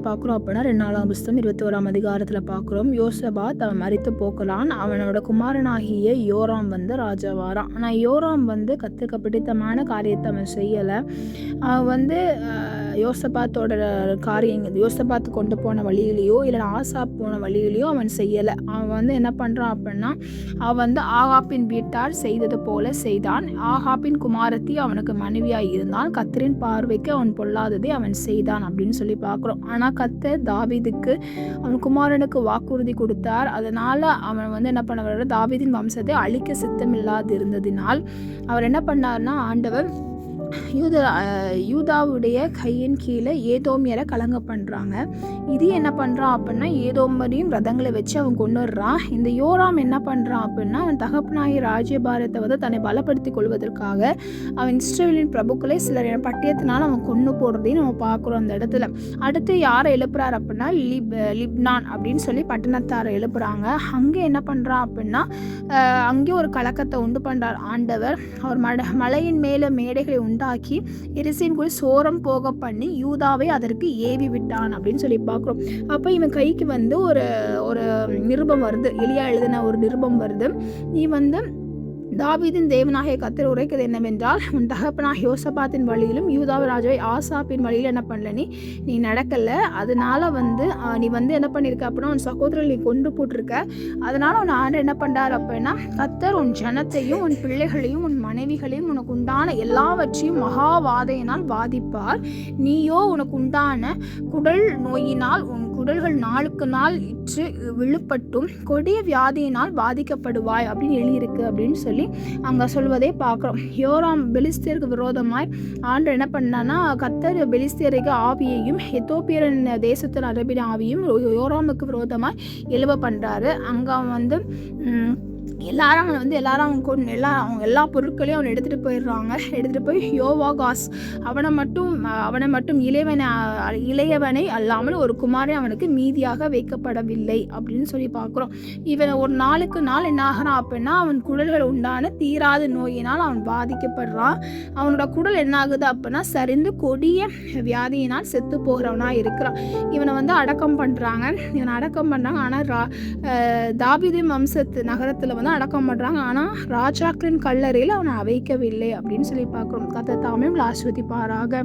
பார்க்குறோம் அப்படின்னா 2 புஸ்தகம் 21 அதிகாரத்தில் பார்க்குறோம். யோசபாத் அவன் மரித்து போகலான். அவனோட குமாரனாகிய யோராம் ராஜாவாரான். ஆனால் யோராம் கர்த்தருக்கு பிடித்தமான காரியத்தை அவன் செய்யலை. அவன் யோசபாத்தோட காரியங்கள் யோசபாத் கொண்டு போன வழியிலையோ இல்லை ஆசாப் போன வழியிலையோ அவன் செய்யலை. அவன் என்ன பண்ணுறான் அப்படின்னா அவன் ஆகாப்பின் வீட்டார் செய்தது போல செய்தான். ஆகாப்பின் குமாரத்தி அவனுக்கு மனைவியாய் இருந்தான். கர்த்தரின் பார்வைக்கு அவன் பொல்லாததை அவன் செய்தான் அப்படின்னு சொல்லி பார்க்குறோம். ஆனால் கர்த்தர் தாவீதுக்கு அவன் குமாரனுக்கு வாக்குறுதி கொடுத்தார். அதனால் அவன் என்ன பண்ண தாவீதின் வம்சத்தை அழிக்க சித்தமில்லாது இருந்ததினால் அவர் என்ன பண்ணார்னா ஆண்டவர் யூதாவுடைய கையின் கீழே ஏதோமியரை கலங்க பண்ணுறாங்க. இது என்ன பண்ணுறான் அப்படின்னா ஏதோமரையும் ரதங்களை வச்சு அவன் கொண்டுடுறான். இந்த யோராம் என்ன பண்ணுறான் அப்படின்னா அவன் தகப்பனாகி ராஜ்யபாரத்தை தன்னை பலப்படுத்தி கொள்வதற்காக அவன் இஸ்ரவேலின் பிரபுக்களை சிலர் பட்டியத்தினால் அவன் கொண்டு போடுறதையும் நம்ம பார்க்குறோம். அந்த இடத்துல அடுத்து யாரை எழுப்புறாரு அப்படின்னா லிப்னான் அப்படின்னு சொல்லி பட்டணத்தாரை எழுப்புறாங்க. அங்கே என்ன பண்ணுறான் அப்படின்னா அங்கே ஒரு கலக்கத்தை உண்டு பண்ணுறார் ஆண்டவர். அவர் மலையின் மேலே மேடைகளை உண்டாக்கி எரிசின் கூட சோரம் போக பண்ணி யூதாவை அதற்கு ஏவி விட்டான் அப்படின்னு சொல்லி பார்க்குறோம். அப்போ இவன் கைக்கு ஒரு நிருபம் வருது. எலியா எழுதின ஒரு நிருபம் வருது. நீ தாவீதின் தேவனாகிய கர்த்தர் உரைக்கிறது என்னவென்றால் உன் தகப்பனாகிய யோசபாத்தின் வழியிலும் யூதாவு ராஜாவை ஆசாப்பின் வழியில் என்ன பண்ணல நீ நடக்கலை. அதனால நீ என்ன பண்ணியிருக்க அப்படின்னா உன் சகோதரர்கள் நீ கொண்டு போட்டிருக்க. அதனால உன் ஆண்டு என்ன பண்ணுறார் அப்படின்னா கர்த்தர் உன் ஜனத்தையும் உன் பிள்ளைகளையும் உன் மனைவிகளையும் உனக்கு உண்டான எல்லாவற்றையும் மகாவாதையினால் பாதிப்பார். நீயோ உனக்கு உண்டான குடல் நோயினால் உன் குடல்கள் நாளுக்கு நாள் இற்று விழுப்பட்டும் கொடிய வியாதியினால் பாதிக்கப்படுவாய் அப்படின்னு எழுதியிருக்கு அப்படின்னு சொல்லி அங்கே சொல்வதை பார்க்குறோம். யோராம் பெலிஸ்தியருக்கு விரோதமாய் ஆண்டு என்ன பண்ணான்னா கர்த்தர் பெலிஸ்தியருக்கு ஆவியையும் எத்தோப்பியரின் தேசத்தின் அரபின் ஆவியும் யோராமுக்கு விரோதமாய் எழுவ பண்ணுறாரு. அங்கே எல்லாரும் அவங்க எல்லா பொருட்களையும் அவன் எடுத்துகிட்டு போயிடுறாங்க. எடுத்துகிட்டு போய் யோவாகாஸ் அவனை மட்டும் இளையவனை அல்லாமல் ஒரு குமாரன் அவனுக்கு மீதியாக வைக்கப்படவில்லை அப்படின்னு சொல்லி பார்க்குறோம். இவன் ஒரு நாளுக்கு நாள் என்ன ஆகிறான் அப்படின்னா அவன் குடல்கள் உண்டான தீராத நோயினால் அவன் பாதிக்கப்படுறான். அவனோட குடல் என்ன ஆகுது அப்படின்னா சரிந்து கொடிய வியாதியினால் செத்து போகிறவனாக இருக்கிறான். இவனை அடக்கம் பண்ணுறாங்க. ஆனால் தாவீது வம்சத்து நகரத்தில் அடக்கம் பண்ணுறாங்க. ஆனால் ராஜாக்களின் கல்லறையில் அவனை வைக்கவில்லை அப்படின்னு சொல்லி பார்க்குறோம். கர்த்தர் தாமே ஆசீர்வதிப்பாராக.